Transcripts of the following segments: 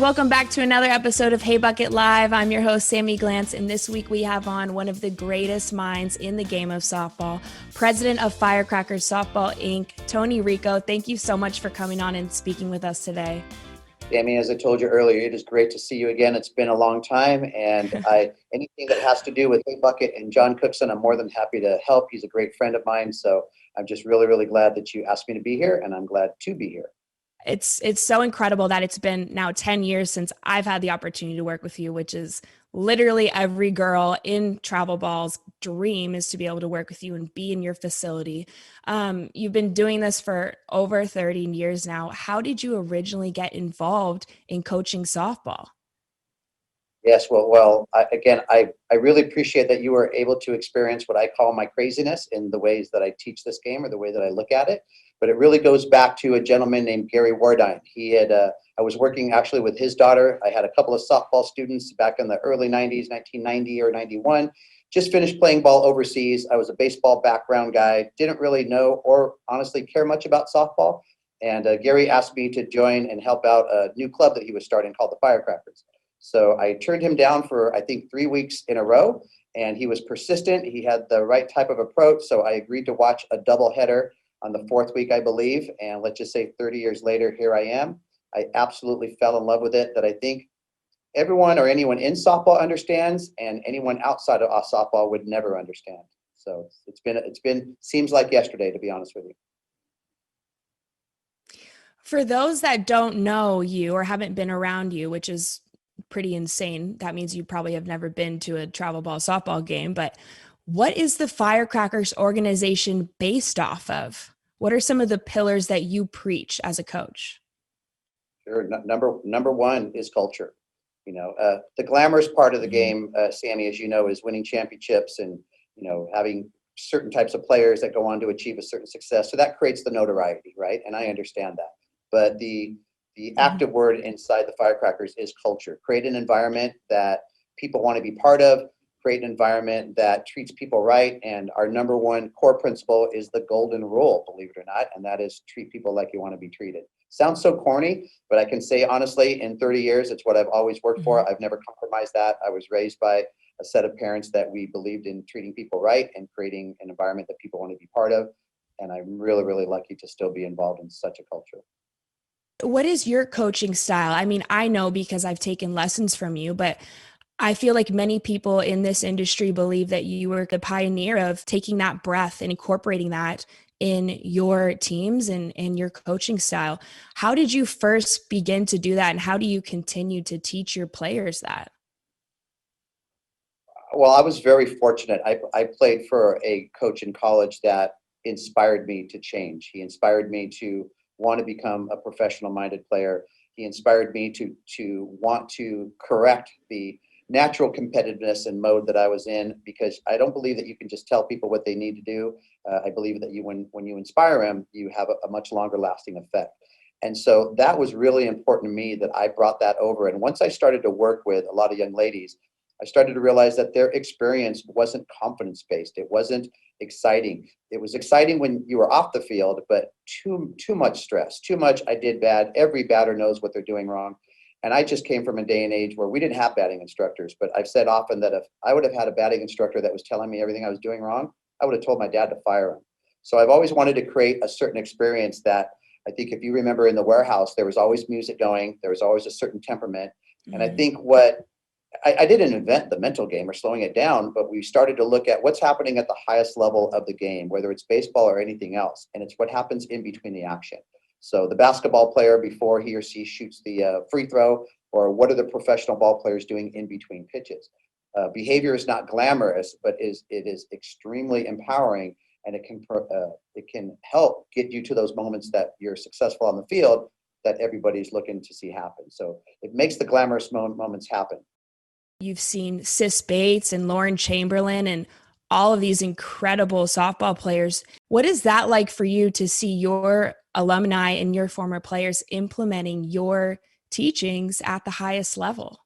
Welcome back to another episode of HeyBucket Live. I'm your host, Sammy Glantz, and this week we have on one of the greatest minds in the game of softball, president of Firecrackers Softball, Inc., Tony Rico. Thank you so much for coming on and speaking with us today. Sammy, as I told you earlier, it is great to see you again. It's been a long time, and anything that has to do with HeyBucket and John Cookson, I'm more than happy to help. He's a great friend of mine, so I'm just really, really glad that you asked me to be here, and I'm glad to be here. It's so incredible that it's been now 10 years since I've had the opportunity to work with you, which is literally every girl in travel ball's dream is to be able to work with you and be in your facility. You've been doing this for over 30 years now. How did you originally get involved in coaching softball? Yes, well, I really appreciate that you were able to experience what I call my craziness in the ways that I teach this game or the way that I look at it. But it really goes back to a gentleman named Gary Wardine. I was working actually with his daughter. I had a couple of softball students back in the early 90s, 1990 or 91. Just finished playing ball overseas. I was a baseball background guy, didn't really know or honestly care much about softball. And Gary asked me to join and help out a new club that he was starting called the Firecrackers. So I turned him down for, I think, 3 weeks in a row, and he was persistent. He had the right type of approach, so I agreed to watch a doubleheader on the fourth week, I believe, and let's just say 30 years later, here I am. I absolutely fell in love with it, that I think everyone or anyone in softball understands, and anyone outside of softball would never understand. So it's been seems like yesterday, to be honest with you. For those that don't know you or haven't been around you, which is pretty insane. That means you probably have never been to a travel ball softball game, but what is the Firecrackers organization based off of? What are some of the pillars that you preach as a coach? Sure. Number one is culture. The glamorous part of the game, Sammy, as you know, is winning championships and, having certain types of players that go on to achieve a certain success. So that creates the notoriety, right? And I understand that. But the active word inside the Firecrackers is culture. Create an environment that people want to be part of, create an environment that treats people right. And our number one core principle is the golden rule, believe it or not, and that is treat people like you want to be treated. Sounds so corny, but I can say honestly, in 30 years, it's what I've always worked for. I've never compromised that. I was raised by a set of parents that we believed in treating people right and creating an environment that people want to be part of. And I'm really, really lucky to still be involved in such a culture. What is your coaching style? I mean, I know because I've taken lessons from you, but I feel like many people in this industry believe that you were the pioneer of taking that breath and incorporating that in your teams and your coaching style. How did you first begin to do that, and how do you continue to teach your players that? Well, I was very fortunate. I played for a coach in college that inspired me to change. He inspired me to want to become a professional-minded player. He inspired me to want to correct the natural competitiveness and mode that I was in, because I don't believe that you can just tell people what they need to do. I believe that when you inspire them, you have a much longer lasting effect. And so that was really important to me, that I brought that over. And once I started to work with a lot of young ladies, I started to realize that their experience wasn't confidence-based. It wasn't exciting. It was exciting when you were off the field, but too much stress, too much I did bad. Every batter knows what they're doing wrong. And I just came from a day and age where we didn't have batting instructors. But I've said often that if I would have had a batting instructor that was telling me everything I was doing wrong, I would have told my dad to fire him. So I've always wanted to create a certain experience that, I think if you remember in the warehouse, there was always music going. There was always a certain temperament. And I think I didn't invent the mental game or slowing it down, but we started to look at what's happening at the highest level of the game, whether it's baseball or anything else. And it's what happens in between the action. So the basketball player before he or she shoots the free throw, or what are the professional ball players doing in between pitches? Behavior is not glamorous, but it is extremely empowering, and it can help get you to those moments that you're successful on the field that everybody's looking to see happen. So it makes the glamorous moments happen. You've seen Sis Bates and Lauren Chamberlain and all of these incredible softball players. What is that like for you to see your alumni and your former players implementing your teachings at the highest level?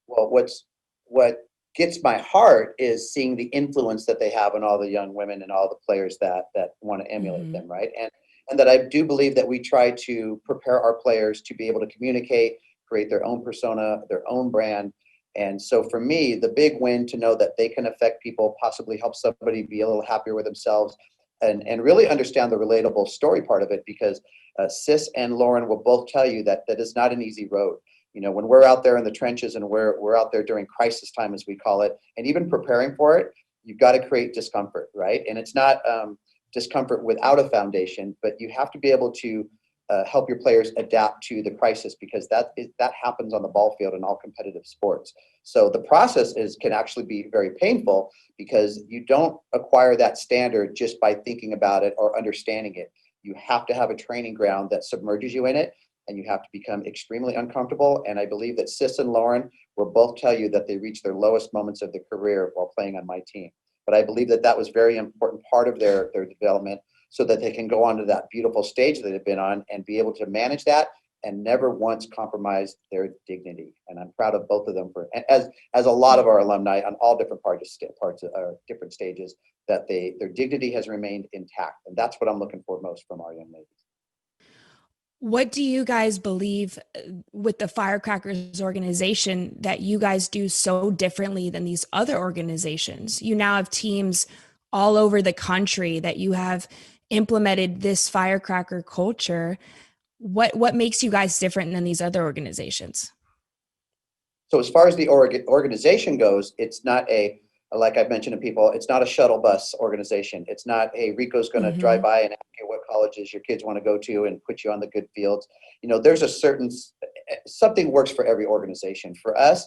Well, what gets my heart is seeing the influence that they have on all the young women and all the players that want to emulate them, right? and that I do believe that we try to prepare our players to be able to communicate, create their own persona, their own brand. And so for me, the big win to know that they can affect people, possibly help somebody be a little happier with themselves, and really understand the relatable story part of it, because Sis and Lauren will both tell you that that is not an easy road. You know, when we're out there in the trenches and we're out there during crisis time, as we call it, and even preparing for it, you've got to create discomfort, right? And it's not discomfort without a foundation, but you have to be able to help your players adapt to the crisis, because that happens on the ball field in all competitive sports. So the process can actually be very painful, because you don't acquire that standard just by thinking about it or understanding it. You have to have a training ground that submerges you in it, and you have to become extremely uncomfortable. And I believe that Sis and Lauren will both tell you that they reached their lowest moments of their career while playing on my team. But I believe that that was very important part of their development, so that they can go on to that beautiful stage that they've been on and be able to manage that and never once compromise their dignity. And I'm proud of both of them for, as a lot of our alumni on all different parts of different stages, that their dignity has remained intact. And that's what I'm looking for most from our young ladies. What do you guys believe with the Firecrackers organization that you guys do so differently than these other organizations? You now have teams all over the country that you have implemented this firecracker culture. What makes you guys different than these other organizations? So as far as the organization goes, it's not like I've mentioned to people, it's not a shuttle bus organization. It's not, hey, Rico's going to drive by and ask you what colleges your kids want to go to and put you on the good fields. You know, there's something works for every organization. For us,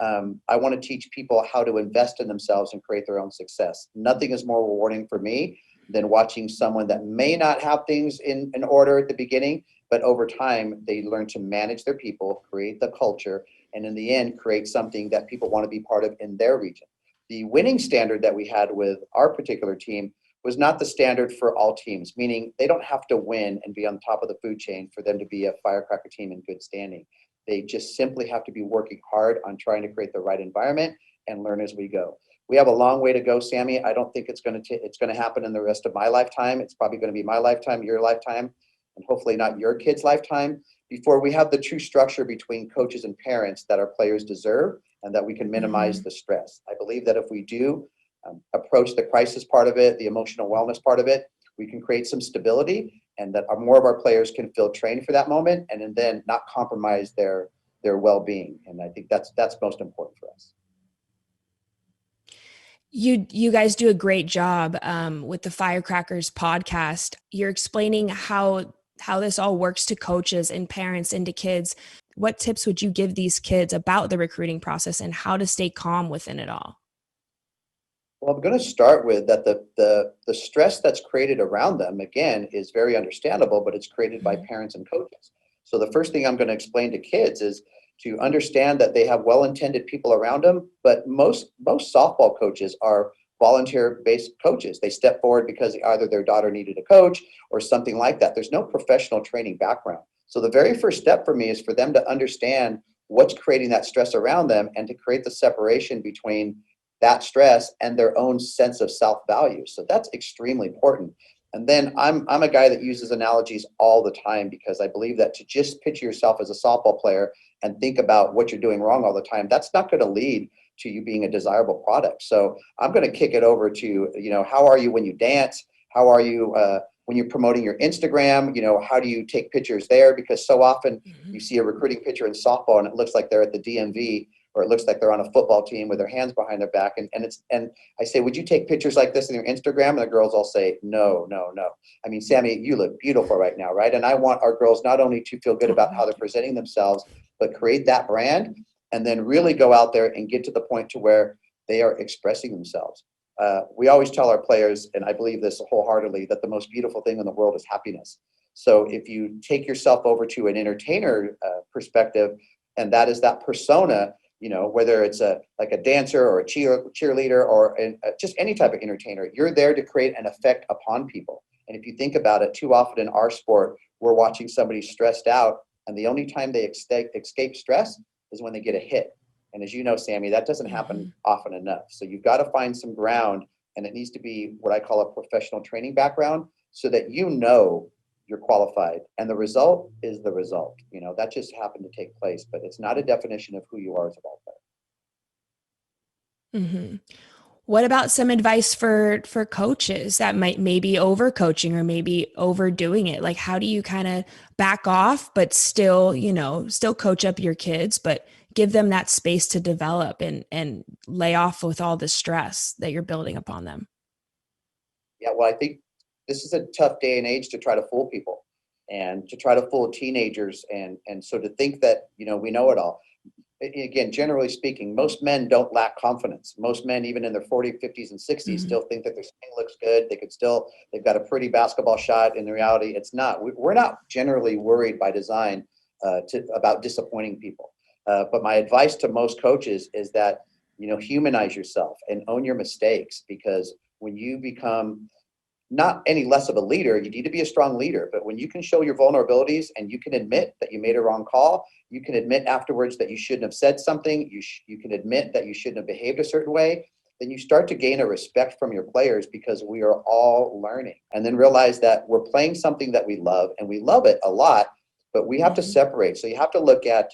I want to teach people how to invest in themselves and create their own success. Nothing is more rewarding for me than watching someone that may not have things in order at the beginning, but over time, they learn to manage their people, create the culture, and in the end, create something that people want to be part of in their region. The winning standard that we had with our particular team was not the standard for all teams, meaning they don't have to win and be on top of the food chain for them to be a firecracker team in good standing. They just simply have to be working hard on trying to create the right environment and learn as we go. We have a long way to go, Sammy. I don't think it's going to happen in the rest of my lifetime. It's probably going to be my lifetime, your lifetime, and hopefully not your kid's lifetime, before we have the true structure between coaches and parents that our players deserve, and that we can minimize the stress. I believe that if we do approach the crisis part of it, the emotional wellness part of it, we can create some stability, and that more of our players can feel trained for that moment, and then not compromise their well-being. And I think that's most important for us. You guys do a great job with the Firecrackers podcast. You're explaining how this all works to coaches and parents and to kids. What tips would you give these kids about the recruiting process and how to stay calm within it all? Well, I'm going to start with that the stress that's created around them, again, is very understandable, but it's created by parents and coaches. So the first thing I'm going to explain to kids is to understand that they have well-intended people around them, but most softball coaches are volunteer-based coaches. They step forward because either their daughter needed a coach or something like that. There's no professional training background. So the very first step for me is for them to understand what's creating that stress around them, and to create the separation between that stress and their own sense of self-value. So that's extremely important. And then I'm a guy that uses analogies all the time, because I believe that to just picture yourself as a softball player and think about what you're doing wrong all the time, that's not going to lead to you being a desirable product. So I'm going to kick it over to, how are you when you dance? How are you when you're promoting your Instagram? How do you take pictures there? Because so often you see a recruiting picture in softball and it looks like they're at the DMV, or it looks like they're on a football team with their hands behind their back. And I say, would you take pictures like this in your Instagram? And the girls all say, no, no, no. I mean, Sammy, you look beautiful right now, right? And I want our girls not only to feel good about how they're presenting themselves, but create that brand, and then really go out there and get to the point to where they are expressing themselves. We always tell our players, and I believe this wholeheartedly, that the most beautiful thing in the world is happiness. So if you take yourself over to an entertainer perspective, and that is that persona, whether it's like a dancer or a cheerleader or just any type of entertainer, you're there to create an effect upon people. And if you think about it, too often in our sport, we're watching somebody stressed out, and the only time they escape stress is when they get a hit. And as you know, Sammy, that doesn't happen often enough. So you've got to find some ground, and it needs to be what I call a professional training background, so that you're qualified. And the result is the result. That just happened to take place, but it's not a definition of who you are as a ball player. Mm-hmm. What about some advice for coaches that might maybe overcoaching or maybe overdoing it? Like, how do you kind of back off, but still, still coach up your kids, but give them that space to develop and lay off with all the stress that you're building upon them? Yeah, well, I think this is a tough day and age to try to fool people and to try to fool teenagers. And so to think that, we know it all. Again, generally speaking, most men don't lack confidence. Most men, even in their 40s, 50s, and 60s, Mm-hmm. still think that their swing looks good. They've got a pretty basketball shot. In reality, it's not. We're not generally worried by design about disappointing people. But my advice to most coaches is that, humanize yourself and own your mistakes, because when you become not any less of a leader, you need to be a strong leader. But when you can show your vulnerabilities and you can admit that you made a wrong call, you can admit afterwards that you shouldn't have said something, you can admit that you shouldn't have behaved a certain way, then you start to gain a respect from your players, because we are all learning. And then realize that we're playing something that we love, and we love it a lot, but we have to separate. So you have to look at,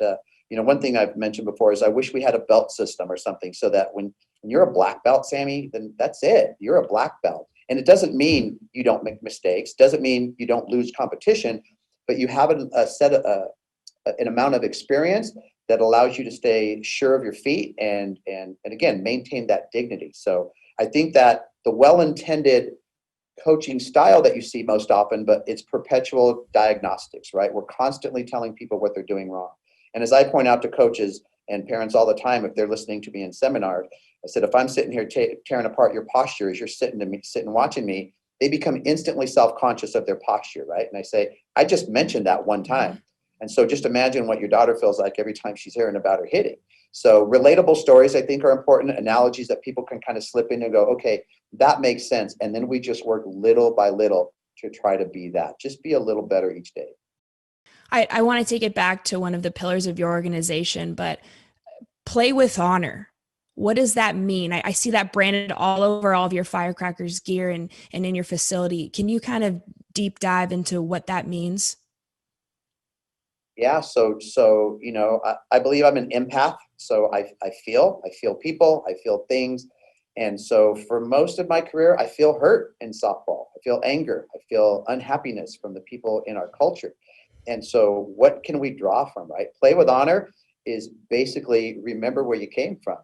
one thing I've mentioned before is I wish we had a belt system or something, so that when you're a black belt, Sammy, then that's it. You're a black belt. And it doesn't mean you don't make mistakes, doesn't mean you don't lose competition, but you have an amount of experience that allows you to stay sure of your feet and again, maintain that dignity. So I think that the well-intended coaching style that you see most often, but it's perpetual diagnostics, right? We're constantly telling people what they're doing wrong. And as I point out to coaches and parents all the time, if they're listening to me in seminars, I said, if I'm sitting here tearing apart your posture as you're sitting watching me, they become instantly self-conscious of their posture, right? And I say, I just mentioned that one time. And so just imagine what your daughter feels like every time she's hearing about her hitting. So relatable stories, I think, are important. Analogies that people can kind of slip in and go, okay, that makes sense. And then we just work little by little to try to be that. Just be a little better each day. I want to take it back to one of the pillars of your organization, but play with honor. What does that mean? I see that branded all over all of your Firecrackers gear and in your facility. Can you kind of deep dive into what that means? Yeah, so I believe I'm an empath. So I feel people, I feel things. And so for most of my career, I feel hurt in softball. I feel anger. I feel unhappiness from the people in our culture. And so what can we draw from, right? Play with honor is basically remember where you came from.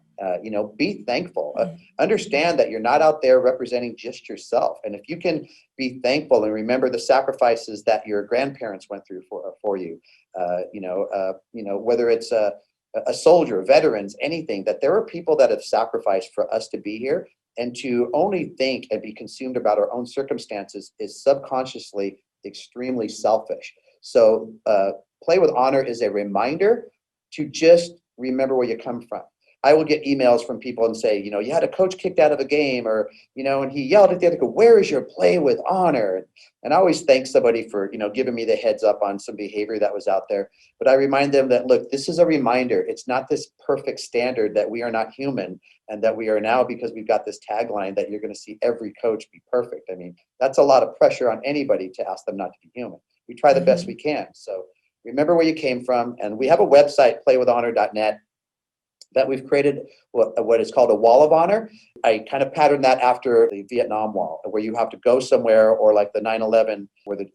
Be thankful. Understand that you're not out there representing just yourself. And if you can be thankful and remember the sacrifices that your grandparents went through for you, whether it's a soldier, veterans, anything, that there are people that have sacrificed for us to be here. And to only think and be consumed about our own circumstances is subconsciously extremely selfish. So play with honor is a reminder to just remember where you come from. I will get emails from people and say, you had a coach kicked out of a game, or, and he yelled at the other, where is your play with honor? And I always thank somebody for, giving me the heads up on some behavior that was out there. But I remind them that, look, this is a reminder. It's not this perfect standard that we are not human, and that we are now, because we've got this tagline that you're going to see every coach be perfect. I mean, that's a lot of pressure on anybody to ask them not to be human. We try the best we can. So remember where you came from. And we have a website, playwithhonor.net, that we've created what is called a wall of honor. I kind of patterned that after the Vietnam Wall, where you have to go somewhere, or like the 9/11 where the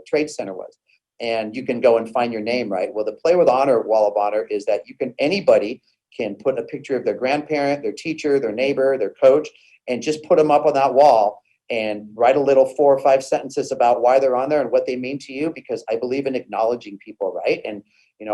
Trade Center was. And you can go and find your name, right? Well, the Play with Honor wall of honor is that anybody can put a picture of their grandparent, their teacher, their neighbor, their coach, and just put them up on that wall and write a little 4 or 5 sentences about why they're on there and what they mean to you, because I believe in acknowledging people, right? And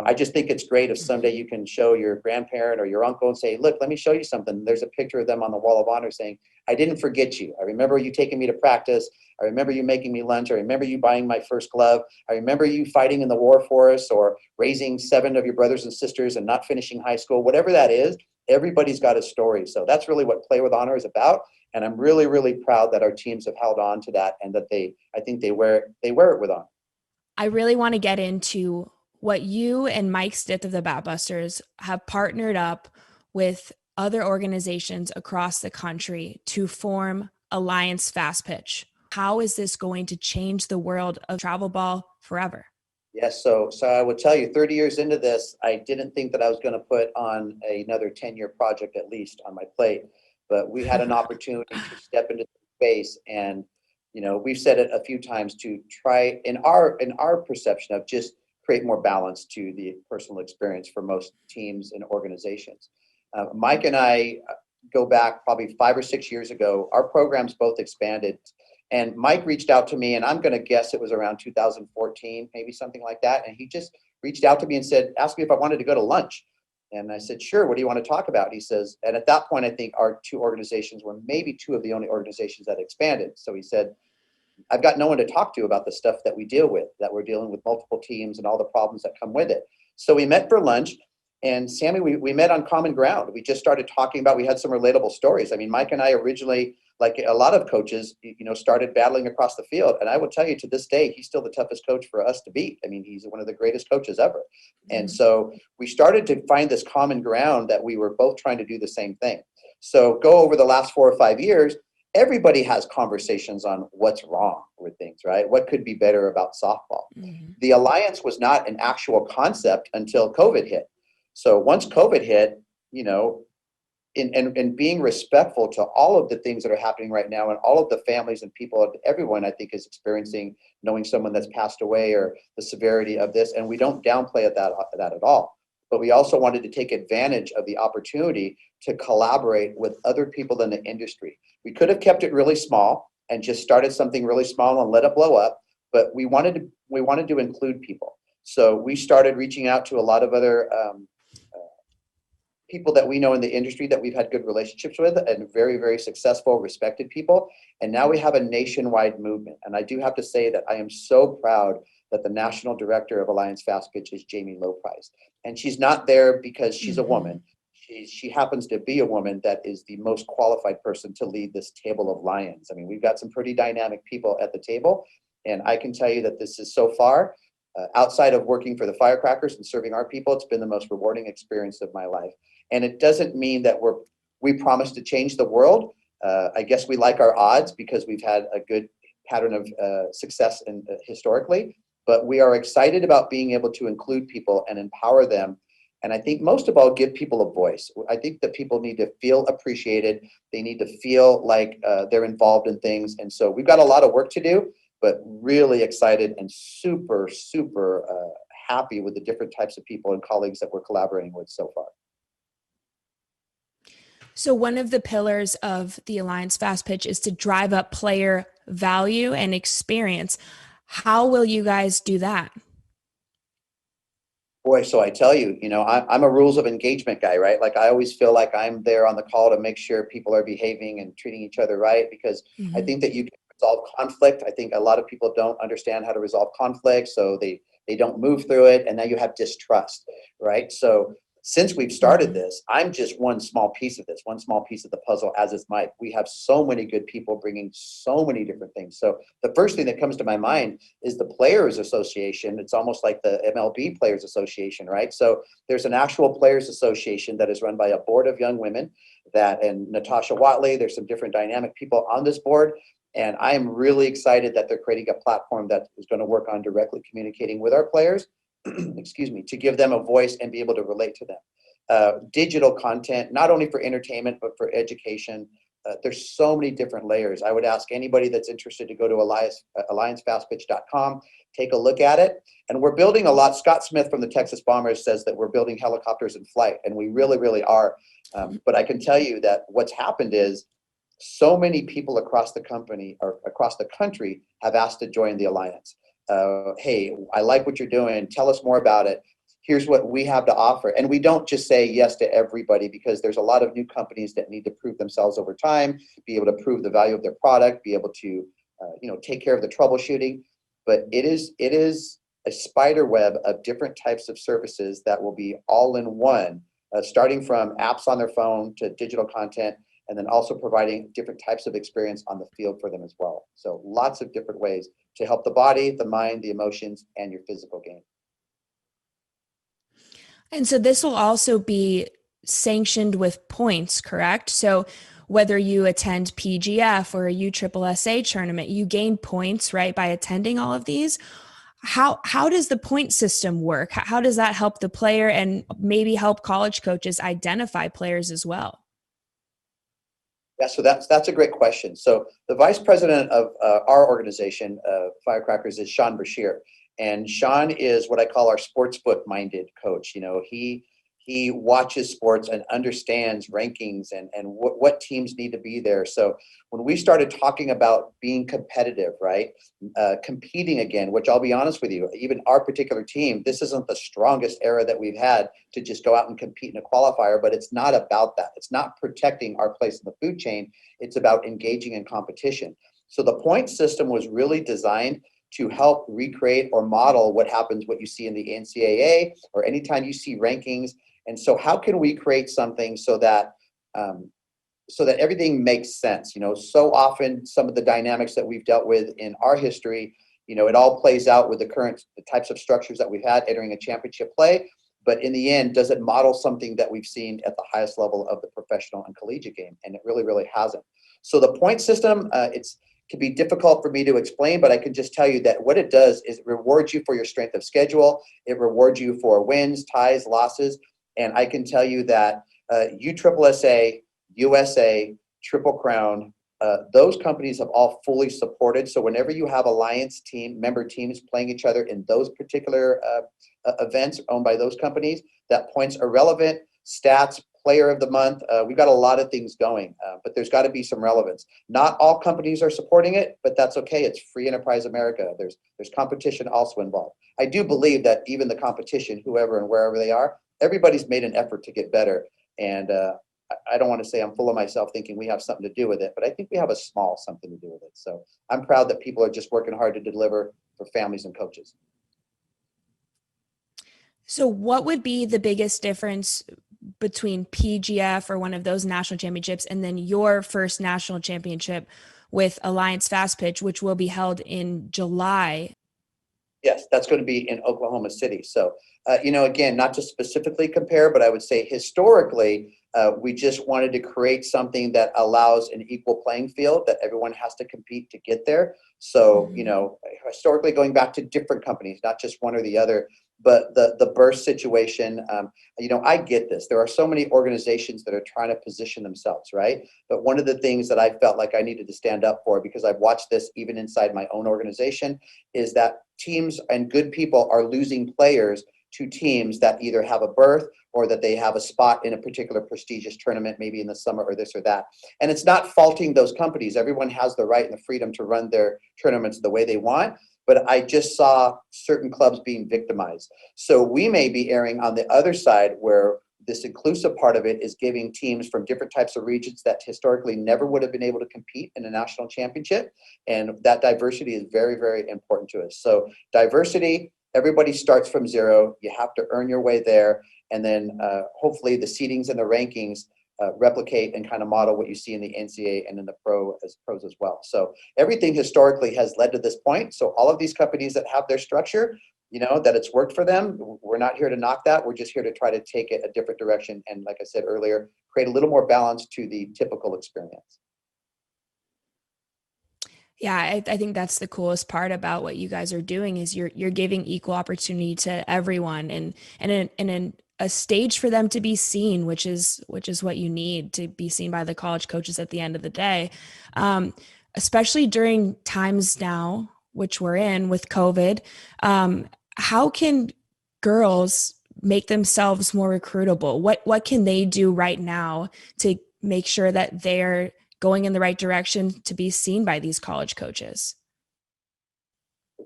I just think it's great if someday you can show your grandparent or your uncle and say, look, let me show you something. There's a picture of them on the wall of honor saying, I didn't forget you. I remember you taking me to practice. I remember you making me lunch. I remember you buying my first glove. I remember you fighting in the war for us, or raising 7 of your brothers and sisters and not finishing high school. Whatever that is, everybody's got a story. So that's really what Play with Honor is about. And I'm really, really proud that our teams have held on to that, and that I think they wear it with honor. I really want to get into what you and Mike Stith of the Batbusters have partnered up with other organizations across the country to form Alliance Fastpitch. how is this going to change the world of travel ball forever? Yes, so I would tell you, 30 years into this, I didn't think that I was going to put on another 10-year project at least on my plate, but we had an opportunity to step into space, and we've said it a few times, to try in our perception of just create more balance to the personal experience for most teams and organizations. Mike and I go back probably 5 or 6 years ago. Our programs both expanded. And Mike reached out to me, and I'm going to guess it was around 2014, maybe something like that. And he just reached out to me and asked me if I wanted to go to lunch. And I said, sure, what do you want to talk about? He says, and at that point, I think our two organizations were maybe two of the only organizations that expanded. So he said, I've got no one to talk to about the stuff that we deal with, that we're dealing with multiple teams and all the problems that come with it. So we met for lunch. And Sammy, we met on common ground. We just started talking about, we had some relatable stories. I mean, Mike and I originally, like a lot of coaches, started battling across the field. And I will tell you, to this day, he's still the toughest coach for us to beat. I mean, he's one of the greatest coaches ever. And so we started to find this common ground that we were both trying to do the same thing. So go over the last 4 or 5 years, everybody has conversations on what's wrong with things, right? What could be better about softball? Mm-hmm. The Alliance was not an actual concept until COVID hit. So once COVID hit, and being respectful to all of the things that are happening right now, and all of the families and people, everyone I think is experiencing knowing someone that's passed away, or the severity of this. And we don't downplay that at all. But we also wanted to take advantage of the opportunity to collaborate with other people in the industry. We could have kept it really small and just started something really small and let it blow up, but we wanted to include people. So we started reaching out to a lot of other people that we know in the industry that we've had good relationships with, and very, very successful, respected people. And now we have a nationwide movement. And I do have to say that I am so proud that the national director of Alliance Fastpitch is Jamie Lowprice. And she's not there because she's a woman. She happens to be a woman that is the most qualified person to lead this table of lions. I mean, we've got some pretty dynamic people at the table. And I can tell you that this is so far, outside of working for the Firecrackers and serving our people, it's been the most rewarding experience of my life. And it doesn't mean that we promise to change the world. I guess we like our odds because we've had a good pattern of success historically, but we are excited about being able to include people and empower them. And I think most of all, give people a voice. I think that people need to feel appreciated. They need to feel like they're involved in things. And so we've got a lot of work to do, but really excited and super, super happy with the different types of people and colleagues that we're collaborating with so far. So one of the pillars of the Alliance Fastpitch is to drive up player value and experience. How will you guys do that? Boy, so I tell you, I'm a rules of engagement guy, right? Like I always feel like I'm there on the call to make sure people are behaving and treating each other right, because I think that you can resolve conflict. I think a lot of people don't understand how to resolve conflict, so they don't move through it, and now you have distrust, right? So since we've started this, I'm just one small piece of the puzzle, as is Mike. We have so many good people bringing so many different things. So the first thing that comes to my mind is the Players Association. It's almost like the MLB Players Association, right? So there's an actual Players Association that is run by a board of young women, and Natasha Watley. There's some different dynamic people on this board. And I am really excited that they're creating a platform that is going to work on directly communicating with our players, excuse me, to give them a voice and be able to relate to them. Digital content, not only for entertainment, but for education. There's so many different layers. I would ask anybody that's interested to go to alliancefastpitch.com, take a look at it. And we're building a lot. Scott Smith from the Texas Bombers says that we're building helicopters in flight, and we really, really are. But I can tell you that what's happened is so many people across the company or across the country have asked to join the Alliance. Hey, I like what you're doing. Tell us more about it. Here's what we have to offer. And we don't just say yes to everybody, because there's a lot of new companies that need to prove themselves over time, be able to prove the value of their product, be able to, take care of the troubleshooting. But it is a spider web of different types of services that will be all in one, starting from apps on their phone to digital content, and then also providing different types of experience on the field for them as well. So lots of different ways to help the body, the mind, the emotions, and your physical game. And so this will also be sanctioned with points, correct? So whether you attend PGF or a USSSA tournament, you gain points, right, by attending all of these. How does the point system work? How does that help the player and maybe help college coaches identify players as well? Yeah, so that's a great question. So the vice president of our organization, Firecrackers, is Sean Bashir, and Sean is what I call our sportsbook minded coach. You know, he watches sports and understands rankings and what teams need to be there. So when we started talking about being competitive, right, competing again, which I'll be honest with you, even our particular team, this isn't the strongest era that we've had to just go out and compete in a qualifier, but it's not about that. It's not protecting our place in the food chain. It's about engaging in competition. So the point system was really designed to help recreate or model what happens, what you see in the NCAA or anytime you see rankings. And so how can we create something so that everything makes sense? You know, so often some of the dynamics that we've dealt with in our history, you know, it all plays out with the types of structures that we've had entering a championship play. But in the end, does it model something that we've seen at the highest level of the professional and collegiate game? And it really, really hasn't. So the point system, it can be difficult for me to explain, but I can just tell you that what it does is it rewards you for your strength of schedule. It rewards you for wins, ties, losses. And I can tell you that USSSA, USA, Triple Crown, those companies have all fully supported. So whenever you have Alliance member teams playing each other in those particular events owned by those companies, that points are relevant, stats, player of the month. We've got a lot of things going, but there's got to be some relevance. Not all companies are supporting it, but that's okay. It's free enterprise America. There's competition also involved. I do believe that even the competition, whoever and wherever they are, everybody's made an effort to get better. And I don't want to say I'm full of myself thinking we have something to do with it, but I think we have a small something to do with it. So I'm proud that people are just working hard to deliver for families and coaches. So what would be the biggest difference between PGF or one of those national championships and then your first national championship with Alliance Fastpitch, which will be held in July? Yes, that's going to be in Oklahoma City. So, you know, again, not to specifically compare, but I would say historically, we just wanted to create something that allows an equal playing field, that everyone has to compete to get there. So, you know, historically going back to different companies, not just one or the other, but the burst situation, you know, I get this. There are so many organizations that are trying to position themselves, right? But one of the things that I felt like I needed to stand up for, because I've watched this even inside my own organization, is that teams and good people are losing players to teams that either have a berth or that they have a spot in a particular prestigious tournament, maybe in the summer or this or that. And it's not faulting those companies. Everyone has the right and the freedom to run their tournaments the way they want. But I just saw certain clubs being victimized. So we may be erring on the other side, where this inclusive part of it is giving teams from different types of regions that historically never would have been able to compete in a national championship. And that diversity is very, very important to us. So diversity, everybody starts from zero. You have to earn your way there. And then hopefully the seedings and the rankings replicate and kind of model what you see in the NCAA and in the pros as well. So everything historically has led to this point. So all of these companies that have their structure, you know, that it's worked for them. We're not here to knock that. We're just here to try to take it a different direction. And like I said earlier, create a little more balance to the typical experience. Yeah, I think that's the coolest part about what you guys are doing is you're giving equal opportunity to everyone and a stage for them to be seen, which is what you need to be seen by the college coaches at the end of the day, especially during times now, which we're in with COVID. How can girls make themselves more recruitable? What can they do right now to make sure that they're going in the right direction to be seen by these college coaches?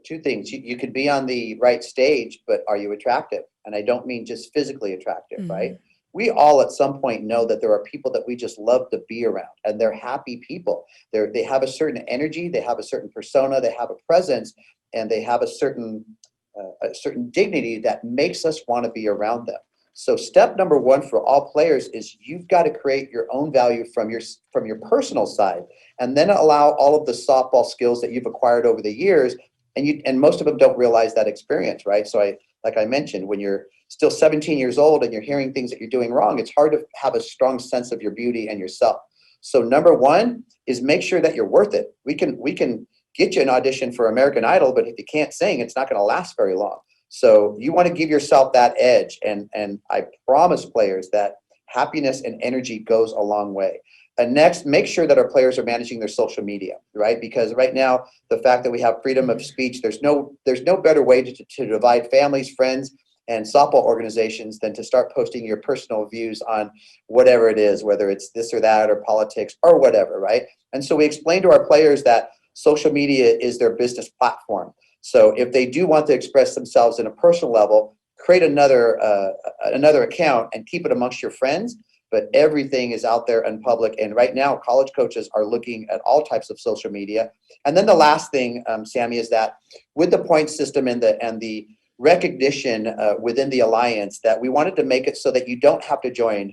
Two things. You could be on the right stage, but are you attractive? And I don't mean just physically attractive, right? We all at some point know that there are people that we just love to be around, and they're happy people. They have a certain energy, they have a certain persona, they have a presence, and they have a certain dignity that makes us want to be around them. So step number one for all players is you've got to create your own value from your personal side, and then allow all of the softball skills that you've acquired over the years. And most of them don't realize that experience, right? So like I mentioned, when you're still 17 years old and you're hearing things that you're doing wrong, it's hard to have a strong sense of your beauty and yourself. So number one is make sure that you're worth it. We can get you an audition for American Idol, but if you can't sing, it's not going to last very long. So you want to give yourself that edge. And I promise players that happiness and energy goes a long way. And next, make sure that our players are managing their social media, right? Because right now, the fact that we have freedom of speech, there's no better way to divide families, friends, and softball organizations than to start posting your personal views on whatever it is, whether it's this or that or politics or whatever, right? And so we explain to our players that social media is their business platform. So if they do want to express themselves in a personal level, create another account and keep it amongst your friends. But everything is out there in public. And right now, college coaches are looking at all types of social media. And then the last thing, Sammy, is that with the point system and the recognition within the Alliance, that we wanted to make it so that you don't have to join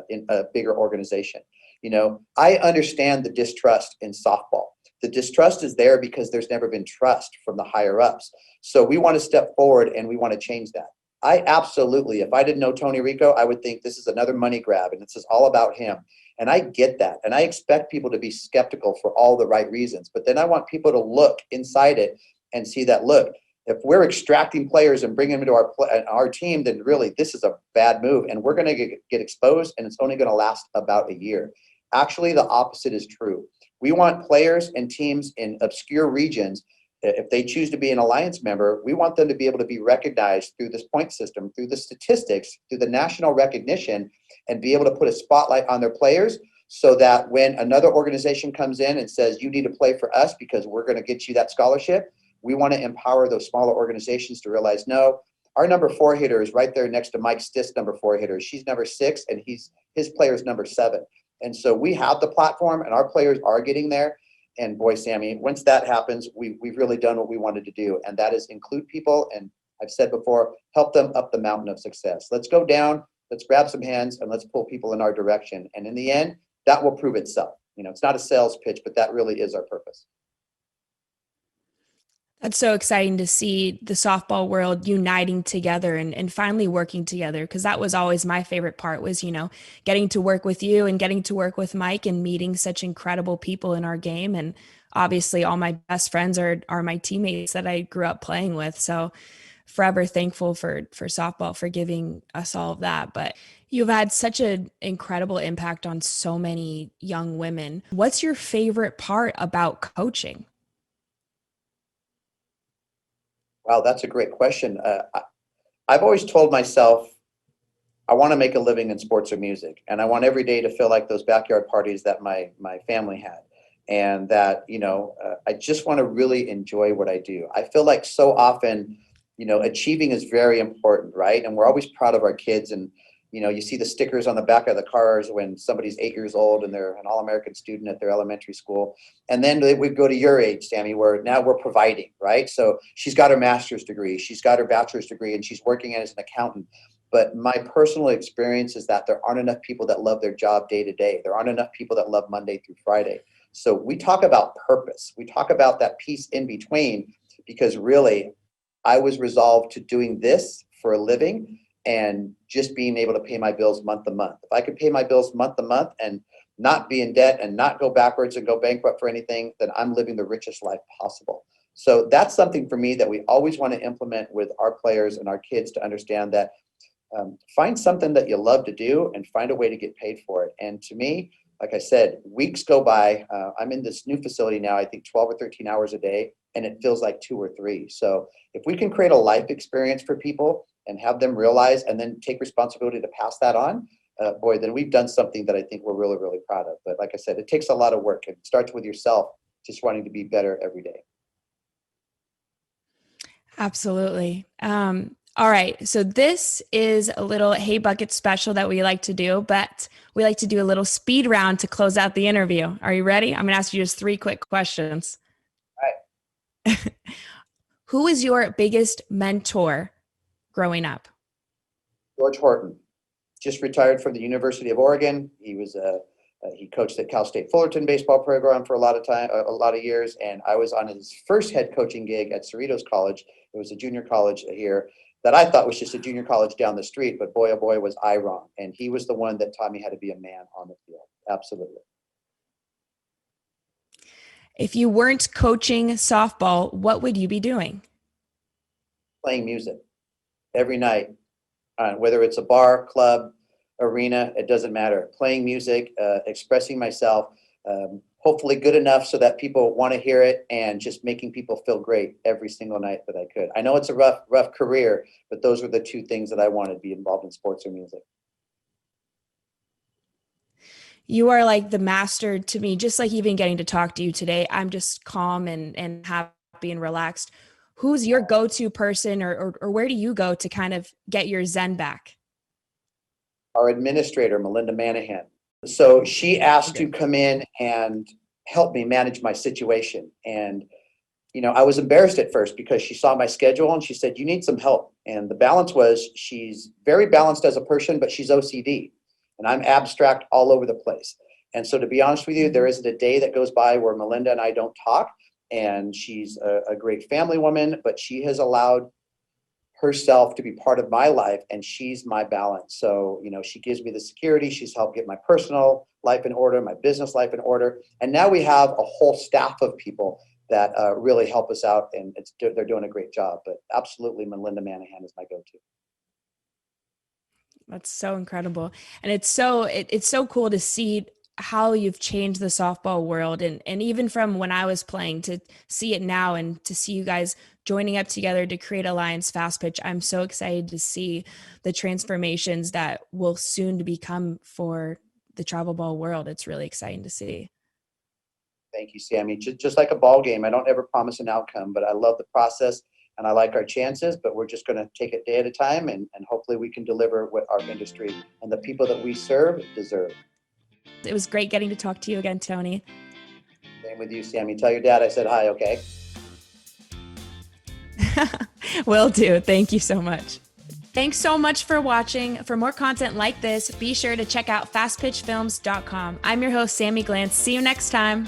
in a bigger organization. You know, I understand the distrust in softball. The distrust is there because there's never been trust from the higher ups. So we want to step forward and we want to change that. I absolutely, if I didn't know Tony Rico, I would think this is another money grab and this is all about him. And I get that. And I expect people to be skeptical for all the right reasons. But then I want people to look inside it and see that, look, if we're extracting players and bringing them to our team, then really this is a bad move. And we're going to get exposed and it's only going to last about a year. Actually, the opposite is true. We want players and teams in obscure regions. If they choose to be an Alliance member, we want them to be able to be recognized through this point system, through the statistics, through the national recognition, and be able to put a spotlight on their players so that when another organization comes in and says, you need to play for us because we're going to get you that scholarship, we want to empower those smaller organizations to realize, no, our number 4 hitter is right there next to Mike Stiss' number 4 hitter. She's number 6 and his player is number 7. And so we have the platform and our players are getting there. And boy, Sammy, once that happens, we've really done what we wanted to do. And that is include people. And I've said before, help them up the mountain of success. Let's go down, let's grab some hands and let's pull people in our direction. And in the end, that will prove itself. You know, it's not a sales pitch, but that really is our purpose. That's so exciting to see the softball world uniting together and finally working together. Because that was always my favorite part was, you know, getting to work with you and getting to work with Mike and meeting such incredible people in our game. And obviously all my best friends are my teammates that I grew up playing with. So forever thankful for softball for giving us all of that. But you've had such an incredible impact on so many young women. What's your favorite part about coaching? Wow, that's a great question. I've always told myself I want to make a living in sports or music, and I want every day to feel like those backyard parties that my family had, and that I just want to really enjoy what I do. I feel like so often, achieving is very important, right? And we're always proud of our kids, and you see the stickers on the back of the cars when somebody's 8 years old and they're an all-American student at their elementary school. And then we go to your age, Sammy, where now we're providing, right? So she's got her master's degree, she's got her bachelor's degree, and she's working as an accountant. But my personal experience is that there aren't enough people that love their job day to day. There aren't enough people that love Monday through Friday. So we talk about purpose. We talk about that piece in between, because really, I was resolved to doing this for a living and just being able to pay my bills month to month. If I could pay my bills month to month and not be in debt and not go backwards and go bankrupt for anything, then I'm living the richest life possible. So that's something for me that we always want to implement with our players and our kids, to understand that find something that you love to do and find a way to get paid for it. And to me, like I said, weeks go by. I'm in this new facility now, I think 12 or 13 hours a day, and it feels like 2 or 3. So if we can create a life experience for people and have them realize and then take responsibility to pass that on, boy, then we've done something that I think we're really, really proud of. But like I said, it takes a lot of work. It starts with yourself, just wanting to be better every day. Absolutely. All right. So this is a little HeyBucket special that we like to do, but we like to do a little speed round to close out the interview. Are you ready? I'm going to ask you just 3 quick questions. All right. Who is your biggest mentor growing up? George Horton, just retired from the University of Oregon. He was he coached at Cal State Fullerton baseball program for a lot of years, and I was on his first head coaching gig at Cerritos College. It was a junior college here that I thought was just a junior college down the street, but boy, oh boy, was I wrong. And he was the one that taught me how to be a man on the field. Absolutely. If you weren't coaching softball, what would you be doing? Playing music every night, whether it's a bar, club, arena, it doesn't matter. Playing music, expressing myself, hopefully good enough so that people want to hear it, and just making people feel great every single night that I could. I know it's a rough career, but those were the two things that I wanted to be involved in, sports or music. You are like the master to me, just like even getting to talk to you today. I'm just calm and happy and relaxed. Who's your go-to person, or where do you go to kind of get your zen back? Our administrator, Melinda Manahan. So she asked to come in and help me manage my situation. And, I was embarrassed at first because she saw my schedule and she said, you need some help. And the balance was, she's very balanced as a person, but she's OCD. And I'm abstract all over the place. And so, to be honest with you, there isn't a day that goes by where Melinda and I don't talk. And she's a great family woman, but she has allowed herself to be part of my life, and she's my balance. So, she gives me the security. She's helped get my personal life in order, my business life in order. And now we have a whole staff of people that really help us out, and they're doing a great job. But absolutely, Melinda Manahan is my go-to. That's so incredible. And it's so cool to see how you've changed the softball world, and even from when I was playing to see it now, and to see you guys joining up together to create Alliance Fastpitch. I'm so excited to see the transformations that will soon to become for the travel ball world. It's really exciting to see. Thank you, Sammy. Just like a ball game, I don't ever promise an outcome, but I love the process and I like our chances, but we're just going to take it day at a time, and hopefully we can deliver what our industry and the people that we serve deserve. It was great getting to talk to you again, Tony. Same with you, Sammy. Tell your dad I said hi, okay? Will do. Thank you so much. Thanks so much for watching. For more content like this, be sure to check out fastpitchfilms.com. I'm your host, Sammy Glantz. See you next time.